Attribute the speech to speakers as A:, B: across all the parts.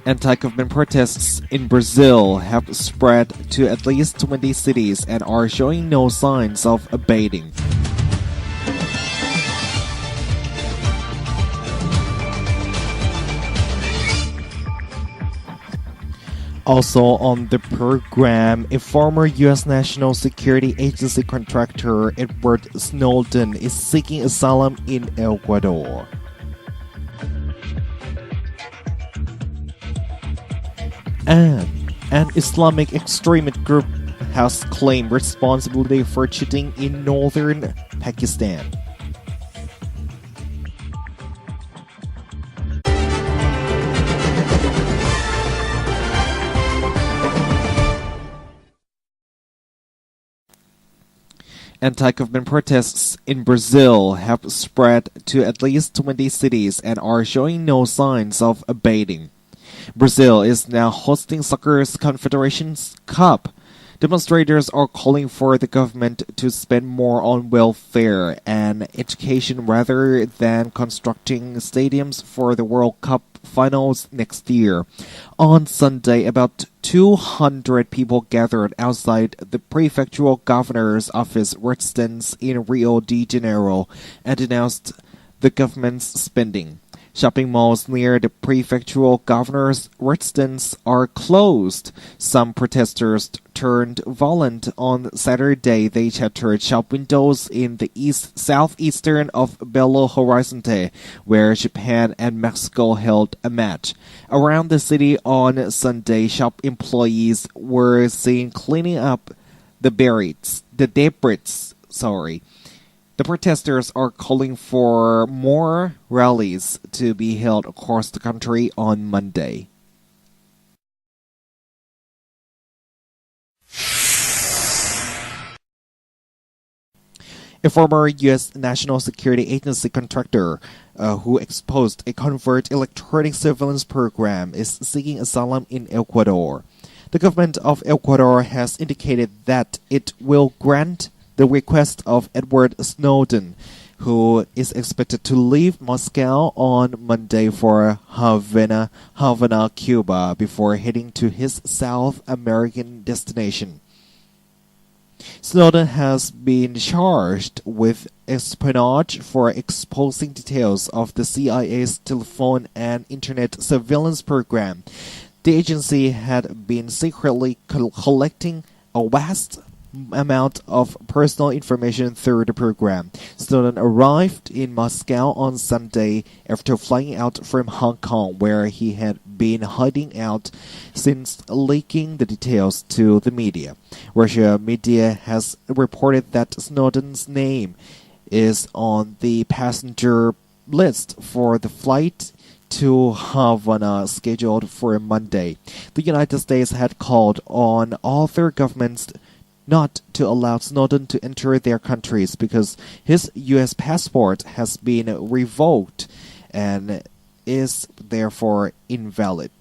A: Anti-government protests in Brazil have spread to at least 20 cities and are showing no signs of abating. Also on the program, a former U.S. National Security Agency contractor, Edward Snowden, is seeking asylum in Ecuador. And an Islamic extremist group has claimed responsibility for shooting in northern Pakistan. Anti-government protests in Brazil have spread to at least 20 cities and are showing no signs of abating. Brazil is now hosting Soccer's Confederations Cup. Demonstrators are calling for the government to spend more on welfare and education rather than constructing stadiums for the World Cup finals next year. On Sunday, about 200 people gathered outside the prefectural governor's office residence in Rio de Janeiro and denounced the government's spending. Shopping malls near the prefectural governor's residence are closed. Some protesters turned violent on Saturday. They shattered shop windows in the southeastern of Belo Horizonte, where Japan and Mexico held a match. Around the city on Sunday, shop employees were seen cleaning up the debris. The protesters are calling for more rallies to be held across the country on Monday. A former U.S. National Security Agency contractor who exposed a covert electronic surveillance program is seeking asylum in Ecuador. The government of Ecuador has indicated that it will grant the request of Edward Snowden, who is expected to leave Moscow on Monday for Havana, Cuba, before heading to his South American destination. Snowden has been charged with espionage for exposing details of the CIA's telephone and internet surveillance program. The agency had been secretly collecting a vast amount of personal information through the program. Snowden arrived in Moscow on Sunday after flying out from Hong Kong, where he had been hiding out since leaking the details to the media. Russia media has reported that Snowden's name is on the passenger list for the flight to Havana scheduled for Monday. The United States had called on other governments not to allow Snowden to enter their countries because his U.S. passport has been revoked and is therefore invalid.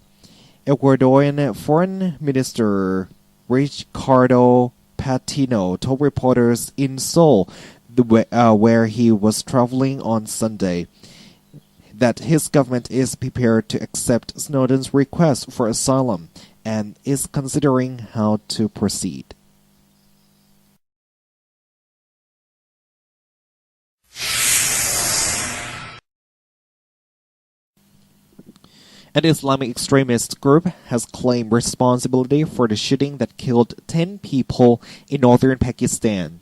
A: Ecuadorian Foreign Minister Ricardo Patino told reporters in Seoul, where he was traveling on Sunday, that his government is prepared to accept Snowden's request for asylum and is considering how to proceed. An Islamic extremist group has claimed responsibility for the shooting that killed 10 people in northern Pakistan.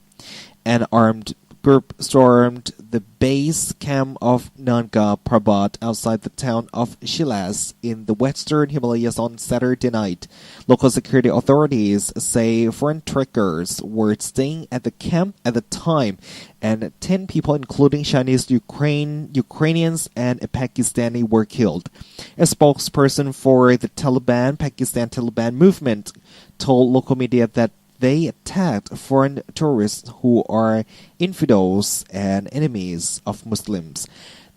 A: An armed group stormed the base camp of Nanga Parbat outside the town of Shilas in the western Himalayas on Saturday night. Local security authorities say foreign trekkers were staying at the camp at the time, and 10 people, including Chinese, Ukrainians, and a Pakistani, were killed. A spokesperson for the Pakistan Taliban movement, told local media that they attacked foreign tourists who are infidels and enemies of Muslims.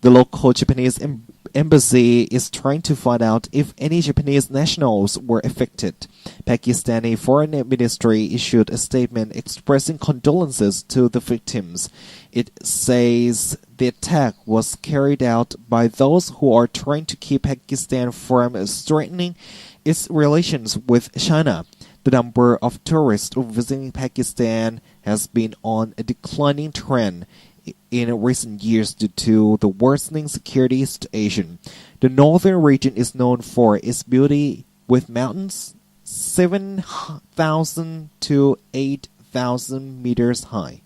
A: The local Japanese embassy is trying to find out if any Japanese nationals were affected. Pakistani Foreign Ministry issued a statement expressing condolences to the victims. It says The attack was carried out by those who are trying to keep Pakistan from strengthening its relations with China. The number of tourists visiting Pakistan has been on a declining trend in recent years due to the worsening security situation. The northern region is known for its beauty with mountains 7,000 to 8,000 meters high.